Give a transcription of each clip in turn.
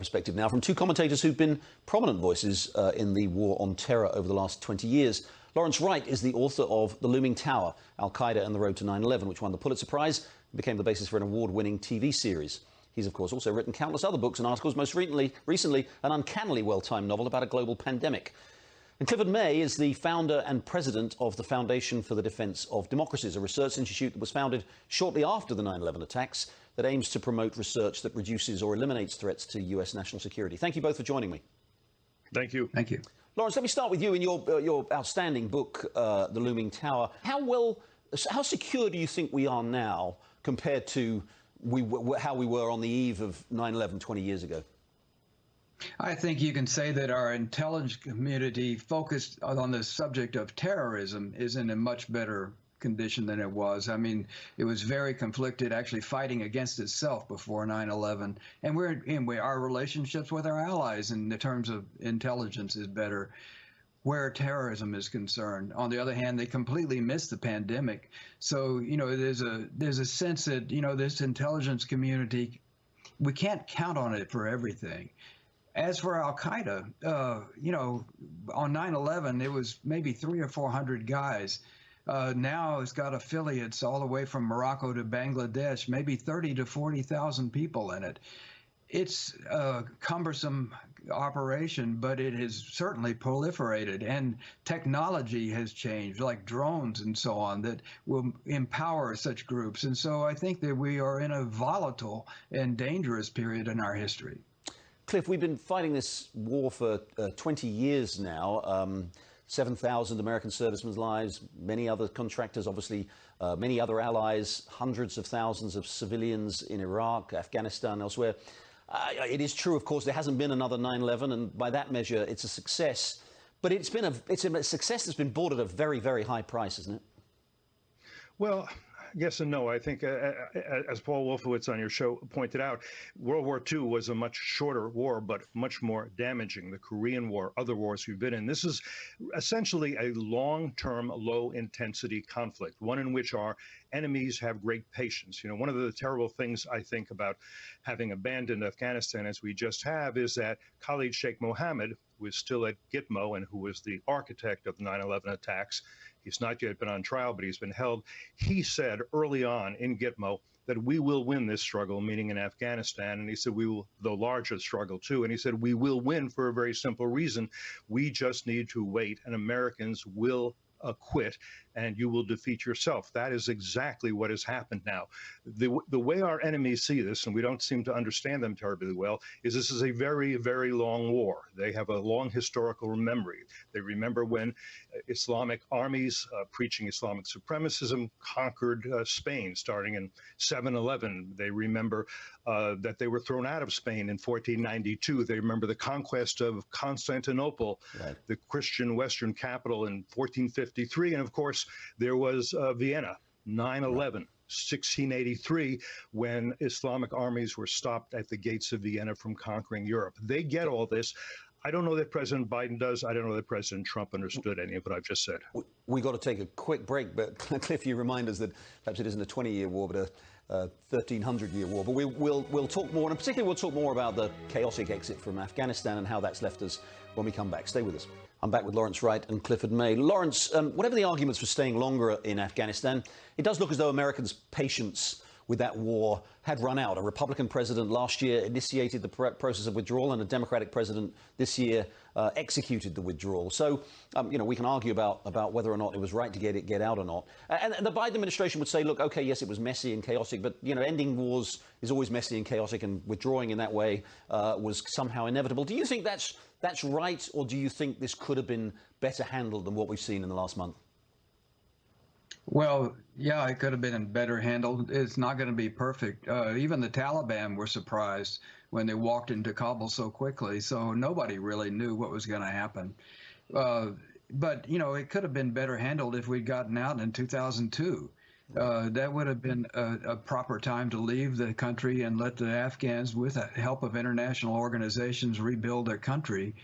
Perspective now from two commentators who've been prominent voices in the war on terror over the last 20 years. Lawrence Wright is the author of The Looming Tower, Al-Qaeda and the Road to 9/11, which won the Pulitzer Prize and became the basis for an award-winning TV series. He's, of course, also written countless other books and articles, most recently an uncannily well-timed novel about a global pandemic. And Clifford May is the founder and president of the Foundation for the Defense of Democracies, a research institute that was founded shortly after the 9/11 attacks that aims to promote research that reduces or eliminates threats to US national security. Thank you both for joining me. Thank you. Thank you. Lawrence, let me start with you in your outstanding book, The Looming Tower. How secure do you think we are now compared to how we were on the eve of 9/11 20 years ago? I think you can say that our intelligence community focused on the subject of terrorism is in a much better condition than it was. I mean, it was very conflicted, actually fighting against itself before 9/11. And our relationships with our allies in the terms of intelligence is better where terrorism is concerned. On the other hand, they completely missed the pandemic. So, there's a sense that, this intelligence community, we can't count on it for everything. As for Al-Qaeda, on 9/11, it was maybe 300 or 400 guys. Now it's got affiliates all the way from Morocco to Bangladesh, maybe 30 to 40,000 people in it. It's a cumbersome operation, but it has certainly proliferated, and technology has changed, like drones and so on, that will empower such groups. And so I think that we are in a volatile and dangerous period in our history. Cliff, we've been fighting this war for 20 years now. 7,000 American servicemen's lives, many other contractors, obviously, many other allies, hundreds of thousands of civilians in Iraq, Afghanistan, elsewhere. It is true, of course, there hasn't been another 9/11, and by that measure, it's a success. But it's a success that's been bought at a very, very high price, isn't it? Well, yes and no. I think, as Paul Wolfowitz on your show pointed out, World War II was a much shorter war, but much more damaging. The Korean War, other wars we've been in. This is essentially a long-term, low-intensity conflict, one in which our enemies have great patience. One of the terrible things I think about having abandoned Afghanistan, as we just have, is that Khalid Sheikh Mohammed, who is still at Gitmo and who was the architect of the 9/11 attacks, he's not yet been on trial, but he's been held. He said early on in Gitmo that we will win this struggle, meaning in Afghanistan. And he said we will, the larger struggle too. And he said we will win for a very simple reason. We just need to wait, and Americans will quit, and you will defeat yourself. That is exactly what has happened now. The way our enemies see this, and we don't seem to understand them terribly well, is this is a very, very long war. They have a long historical memory. They remember when Islamic armies preaching Islamic supremacism conquered Spain starting in 7/11. They remember that they were thrown out of Spain in 1492. They remember the conquest of Constantinople, right, the Christian Western capital, in 1453. And of course, there was Vienna, 9/11. 1683, when Islamic armies were stopped at the gates of Vienna from conquering Europe. They get all this. I don't know that President Biden does. I don't know that President Trump understood any of what I've just said. We've got to take a quick break, but Cliff, you remind us that perhaps it isn't a 20-year war, but a 1,300-year war. But we'll talk more, and particularly we'll talk more about the chaotic exit from Afghanistan and how that's left us when we come back. Stay with us. I'm back with Lawrence Wright and Clifford May. Lawrence, whatever the arguments for staying longer in Afghanistan, it does look as though Americans' patience with that war had run out. A Republican president last year initiated the process of withdrawal, and a Democratic president this year executed the withdrawal. So, we can argue about whether or not it was right to get out or not. And the Biden administration would say, look, okay, yes, it was messy and chaotic, but, ending wars is always messy and chaotic, and withdrawing in that way was somehow inevitable. Do you think that's right, or do you think this could have been better handled than what we've seen in the last month? Well, yeah, it could have been better handled. It's not going to be perfect. Even the Taliban were surprised when they walked into Kabul so quickly. So nobody really knew what was going to happen. But, it could have been better handled if we'd gotten out in 2002. That would have been a proper time to leave the country and let the Afghans, with the help of international organizations, rebuild their country.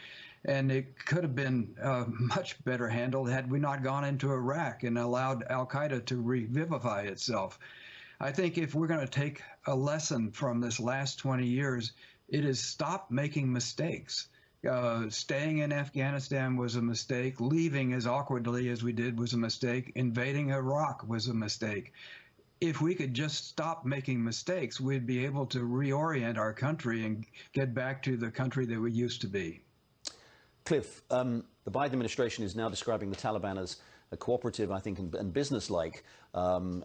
And it could have been much better handled had we not gone into Iraq and allowed al-Qaeda to revivify itself. I think if we're going to take a lesson from this last 20 years, It is stop making mistakes. Staying in Afghanistan was a mistake. Leaving as awkwardly as we did was a mistake. Invading Iraq was a mistake. If we could just stop making mistakes, we'd be able to reorient our country and get back to the country that we used to be. Cliff, the Biden administration is now describing the Taliban as a cooperative, I think, and business-like,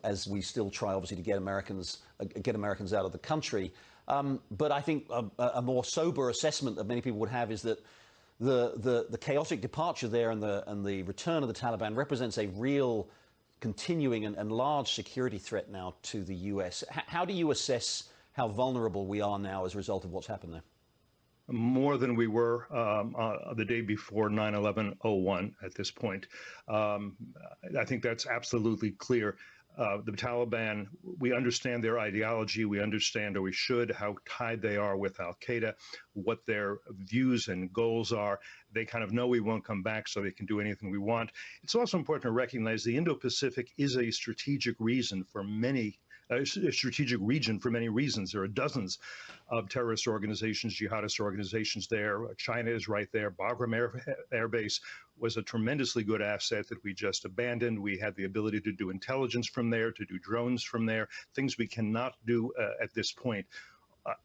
as we still try, obviously, to get Americans out of the country. But I think a more sober assessment that many people would have is that the chaotic departure there and the return of the Taliban represents a real continuing and large security threat now to the U.S. How do you assess how vulnerable we are now as a result of what's happened there? More than we were the day before 9/11/01 at this point. I think that's absolutely clear. The Taliban, we understand their ideology, we understand, or we should, how tied they are with al-Qaeda, what their views and goals are. They kind of know we won't come back, so they can do anything we want. It's also important to recognize the Indo-Pacific is a strategic region for many reasons. There are dozens of terrorist organizations, jihadist organizations there. China is right there. Bagram Air Base was a tremendously good asset that we just abandoned. We had the ability to do intelligence from there, to do drones from there, things we cannot do at this point.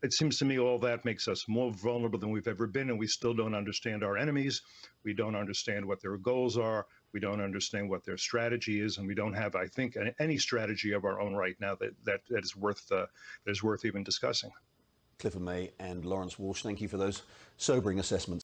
It seems to me all that makes us more vulnerable than we've ever been, and we still don't understand our enemies. We don't understand what their goals are. We don't understand what their strategy is, and we don't have, I think, any strategy of our own right now that is worth even discussing. Clifford May and Lawrence Walsh, thank you for those sobering assessments.